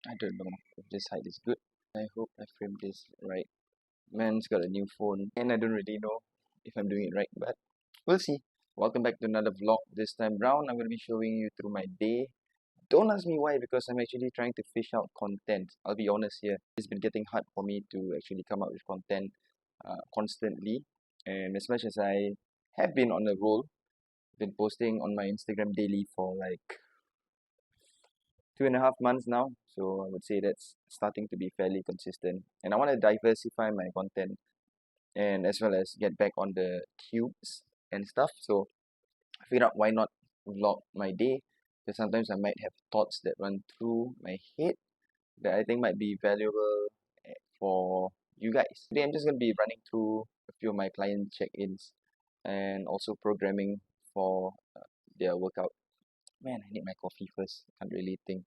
I don't know if this height is good. I hope I framed this right. Man's got a new phone, and I don't really know if I'm doing it right, but we'll see. Welcome back to another vlog. This time round, I'm going to be showing you through my day. Don't ask me why, because I'm actually trying to fish out content. I'll be honest here. It's been getting hard for me to actually come up with content constantly. And as much as I have been on a roll, been posting on my Instagram daily for like 2.5 months now. So I would say that's starting to be fairly consistent. And I want to diversify my content and as well as get back on the tubes and stuff. So I figured out why not vlog my day. Because sometimes I might have thoughts that run through my head that I think might be valuable for you guys. Today I'm just going to be running through a few of my client check-ins and also programming for their workout. Man, I need my coffee first. Can't really think.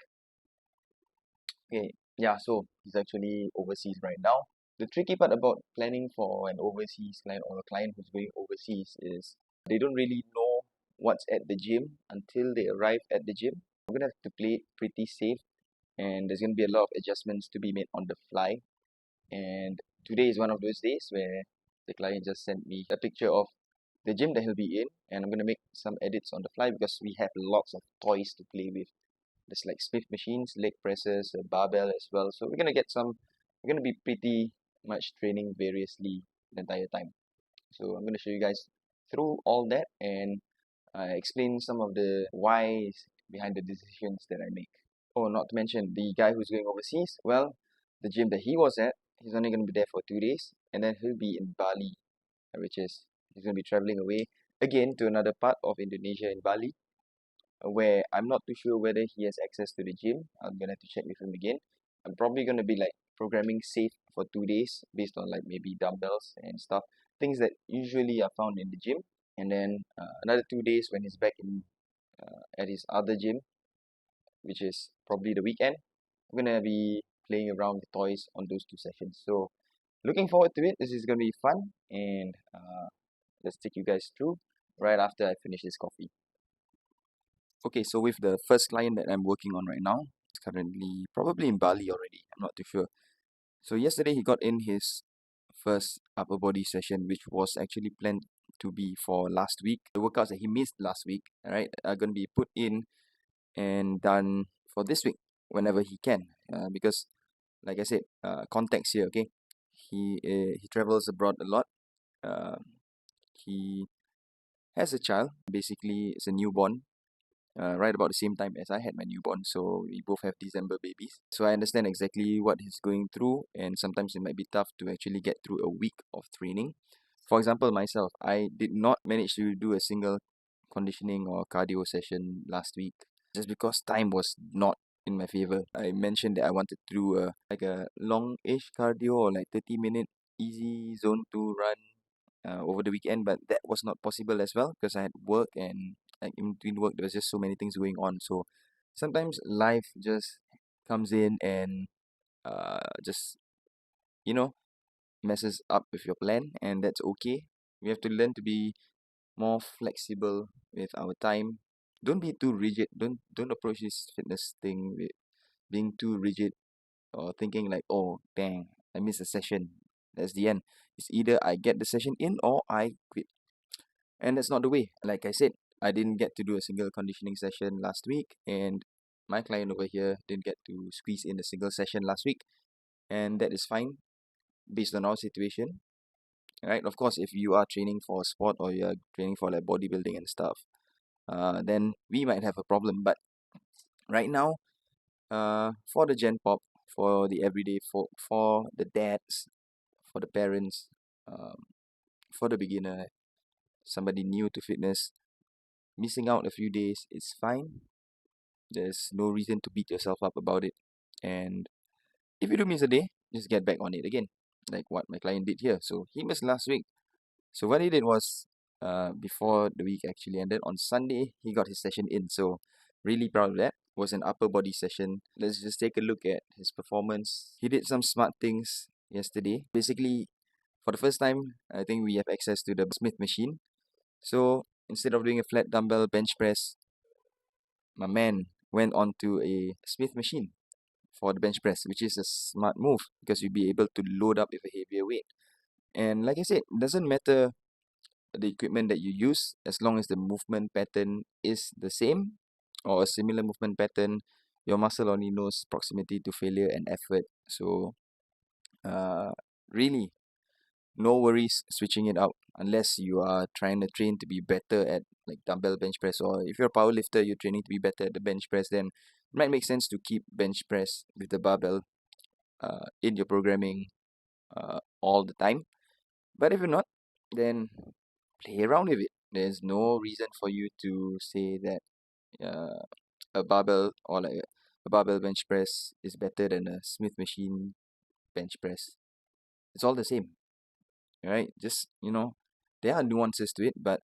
Okay, yeah, so he's actually overseas right now. The tricky part about planning for an overseas client or a client who's going overseas is they don't really know what's at the gym until they arrive at the gym. I'm gonna have to play it pretty safe, and there's gonna be a lot of adjustments to be made on the fly. And today is one of those days where the client just sent me a picture of the gym that he'll be in, and I'm gonna make some edits on the fly because we have lots of toys to play with. There's like Smith machines, leg presses, a barbell as well. So we're gonna be pretty much training variously the entire time. So I'm gonna show you guys through all that and explain some of the whys behind the decisions that I make. Oh, not to mention the guy who's going overseas. Well, the gym that he was at, he's only gonna be there for 2 days, and then he'll be in Bali, which is he's gonna be traveling away again to another part of Indonesia in Bali where I'm not too sure whether he has access to the gym. I'm gonna have to check with him again. I'm probably gonna be like programming safe for 2 days based on like maybe dumbbells and stuff, things that usually are found in the gym. And then another 2 days when he's back in at his other gym, which is probably the weekend. I'm gonna be playing around with toys on those 2 sessions. So looking forward to it. This is gonna be fun, and let's take you guys through right after I finish this coffee. Okay, so with the first client that I'm working on right now, it's currently probably in Bali already. I'm not too sure. So yesterday he got in his first upper body session, which was actually planned to be for last week. The workouts that he missed last week, right, are going to be put in and done for this week whenever he can. Because, like I said, context here, okay? He travels abroad a lot. He has a child. Basically, it's a newborn right about the same time as I had my newborn. So we both have December babies. So I understand exactly what he's going through, and sometimes it might be tough to actually get through a week of training. For example, myself, I did not manage to do a single conditioning or cardio session last week just because time was not in my favor. I mentioned that I wanted to do a long-ish cardio or like 30-minute easy zone 2 run over the weekend, but that was not possible as well because I had work and like in between work there was just so many things going on. So sometimes life just comes in and just you know messes up with your plan, and that's okay. We have to learn to be more flexible with our time. Don't be too rigid. Don't approach this fitness thing with being too rigid or thinking like, oh dang, I missed a session. That's the end. It's either I get the session in or I quit. And that's not the way. Like I said, I didn't get to do a single conditioning session last week, and my client over here didn't get to squeeze in a single session last week, and that is fine based on our situation. Right? Of course, if you are training for a sport or you are training for like bodybuilding and stuff, then we might have a problem. But right now, for the Gen Pop, for the everyday folk, for the dads, for the parents, um, for the beginner, somebody new to fitness, missing out a few days is fine. There's no reason to beat yourself up about it. And if you do miss a day, just get back on it again, like what my client did here. So he missed last week. So what he did was, before the week actually ended, on Sunday, he got his session in. So really proud of that. It was an upper body session. Let's just take a look at his performance. He did some smart things yesterday. Basically, for the first time, I think we have access to the Smith machine. So instead of doing a flat dumbbell bench press, my man went on to a Smith machine for the bench press, which is a smart move because you'll be able to load up with a heavier weight. And like I said, it doesn't matter the equipment that you use as long as the movement pattern is the same or a similar movement pattern. Your muscle only knows proximity to failure and effort. So uh, really, no worries switching it out unless you are trying to train to be better at like dumbbell bench press, or if you're a power lifter, you're training to be better at the bench press, then it might make sense to keep bench press with the barbell in your programming all the time. But if you're not, then play around with it. There's no reason for you to say that uh, a barbell or like a barbell bench press is better than a Smith machine bench press. It's all the same, right? Just, there are nuances to it, but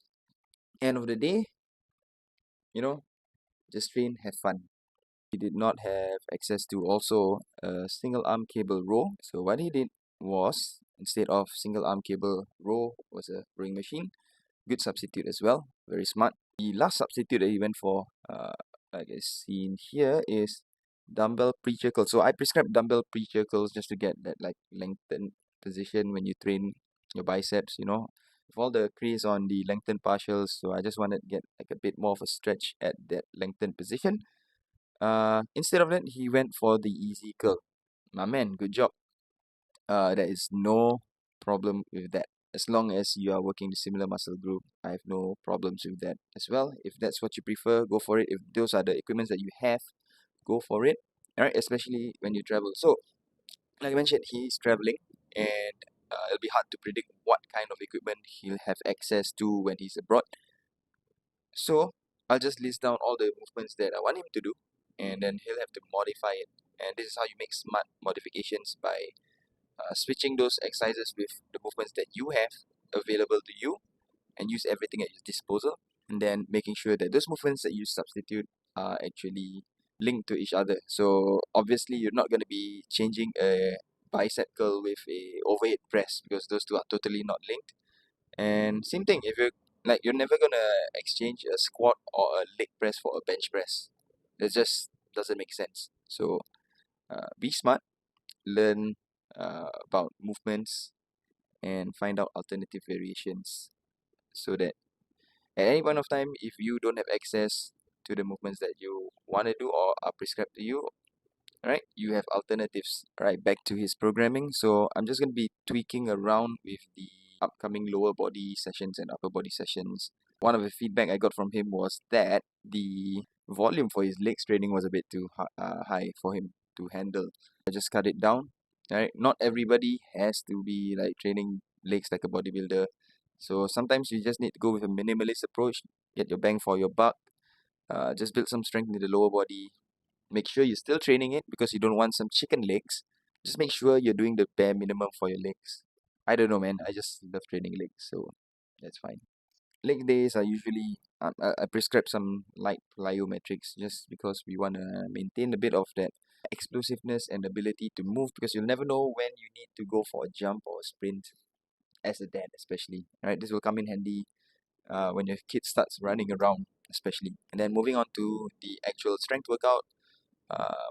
end of the day, you know, just train, have fun. He did not have access to also a single arm cable row. So what he did was, instead of single arm cable row, was a rowing machine. Good substitute as well. Very smart. The last substitute that he went for, like I seen here, is dumbbell pre-circles. So I prescribe dumbbell pre-circles just to get that like lengthened position when you train your biceps, with all the craze on the lengthened partials. So I just wanted to get like a bit more of a stretch at that lengthened position. Instead of that, he went for the easy curl. My man, good job. There is no problem with that. As long as you are working the similar muscle group, I have no problems with that as well. If that's what you prefer, go for it. If those are the equipments that you have, go for it. All right, especially when you travel. So, like I mentioned, he's traveling, and it'll be hard to predict what kind of equipment he'll have access to when he's abroad. So, I'll just list down all the movements that I want him to do, and then he'll have to modify it. And this is how you make smart modifications by switching those exercises with the movements that you have available to you and use everything at your disposal, and then making sure that those movements that you substitute are actually linked to each other. So obviously you're not going to be changing a bicep curl with a overhead press because those two are totally not linked. And same thing, if you're never going to exchange a squat or a leg press for a bench press. It just doesn't make sense. So be smart, learn about movements, and find out alternative variations so that at any point of time, if you don't have access to the movements that you want to do or are prescribed to you, right, you have alternatives. Right, back to his programming. So I'm just going to be tweaking around with the upcoming lower body sessions and upper body sessions. One of the feedback I got from him was that the volume for his legs training was a bit too high for him to handle. I just cut it down. Right, not everybody has to be like training legs like a bodybuilder. So sometimes you just need to go with a minimalist approach, get your bang for your buck. Just build some strength in the lower body. Make sure you're still training it because you don't want some chicken legs. Just make sure you're doing the bare minimum for your legs. I don't know, man. I just love training legs, so that's fine. Leg days are usually I prescribe some light plyometrics just because we want to maintain a bit of that explosiveness and ability to move because you'll never know when you need to go for a jump or a sprint as a dad, especially. Right, this will come in handy when your kid starts running around, especially. And then moving on to the actual strength workout.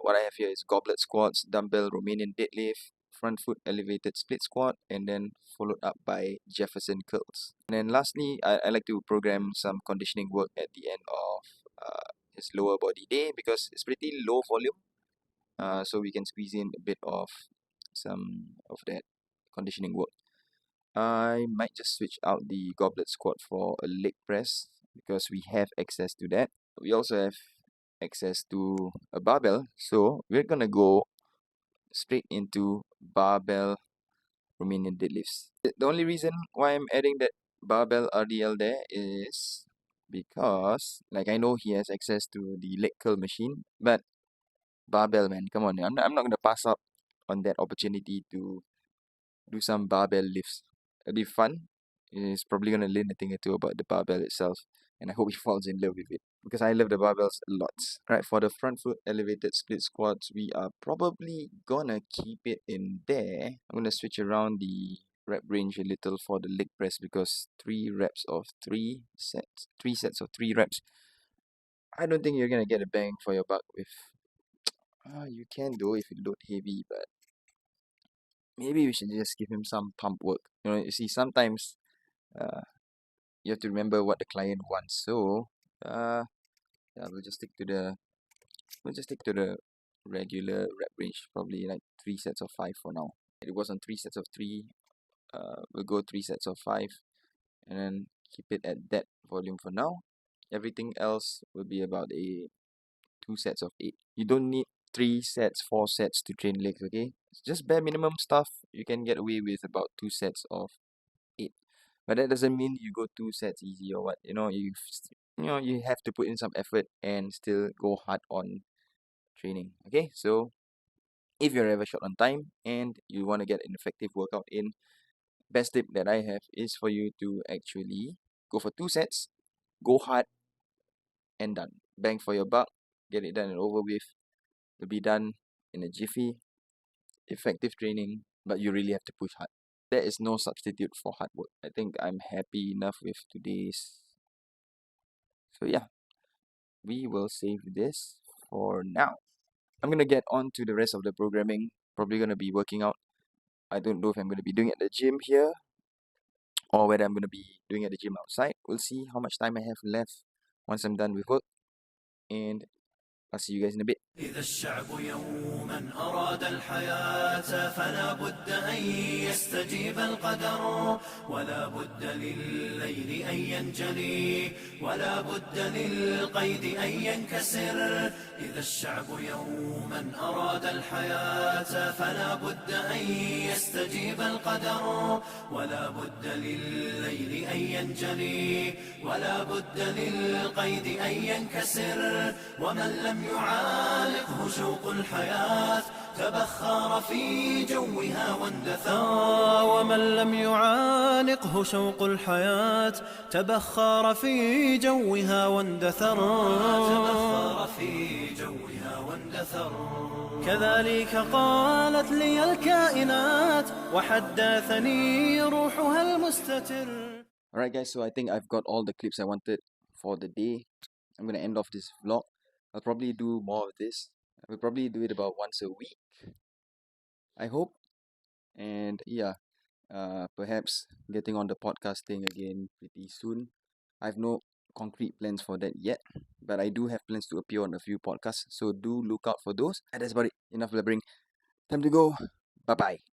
What I have here is goblet squats, dumbbell Romanian deadlift, front foot elevated split squat, and then followed up by Jefferson curls. And then lastly, I like to program some conditioning work at the end of his lower body day because it's pretty low volume. So we can squeeze in a bit of some of that conditioning work. I might just switch out the goblet squat for a leg press because we have access to that. We also have access to a barbell, so we're gonna go straight into barbell Romanian deadlifts. The only reason why I'm adding that barbell RDL there is because, like, I know he has access to the leg curl machine, but barbell, man, come on, I'm not gonna pass up on that opportunity to do some barbell lifts. It'll be fun. He's probably gonna learn a thing or two about the barbell itself, and I hope he falls in love with it because I love the barbells a lot. Right, for the front foot elevated split squats, we are probably gonna keep it in there. I'm gonna switch around the rep range a little for the leg press because three sets of three reps. I don't think you're gonna get a bang for your buck with You can though if you load heavy, but maybe we should just give him some pump work. You see, sometimes uh, you have to remember what the client wants. So, yeah, we'll just stick to the regular rep range, probably like 3 sets of 5 for now. It was on 3 sets of 3. We'll go 3 sets of 5, and then keep it at that volume for now. Everything else will be about 2 sets of 8. You don't need 3 sets, 4 sets to train legs, okay? It's just bare minimum stuff. You can get away with about 2 sets of 8. But that doesn't mean you go 2 sets easy or what. You have to put in some effort and still go hard on training. Okay, so if you're ever short on time and you want to get an effective workout in, best tip that I have is for you to actually go for 2 sets, go hard, and done. Bang for your buck, get it done and over with. Will be done in a jiffy. Effective training, but you really have to push hard. There is no substitute for hard work. I think I'm happy enough with today's. So yeah, we will save this for now. I'm gonna get on to the rest of the programming. Probably gonna be working out. I don't know if I'm gonna be doing it at the gym here or whether I'm gonna be doing it at the gym outside. We'll see how much time I have left once I'm done with work, and I'll see you guys in a bit. إذا الشعب يوما أراد الحياة فلا بد أن يستجيب القدر ولا بد لليل أن ينجلي ولا بد للقيد أن ينكسر إذا الشعب يوما أراد الحياة فلا بد أن يستجيب القدر ولا بد لليل أن ينجلي ولا بد للقيد أن ينكسر ومن لم يعانقه شوق الحياة تبخر في جوها واندثر ومن لم يعانقه شوق الحياة تبخر في جوها واندثر كذلك قالت لي الكائنات وحدثني روحها المستتر. Alright guys, so I think I've got all the clips I wanted for the day. I'm gonna end off this vlog. I'll probably do more of this. I will probably do it about once a week, I hope. And yeah, perhaps getting on the podcasting again pretty soon. I have no concrete plans for that yet, but I do have plans to appear on a few podcasts, so do look out for those. And that's about it. Enough blabbering. Time to go. Bye bye.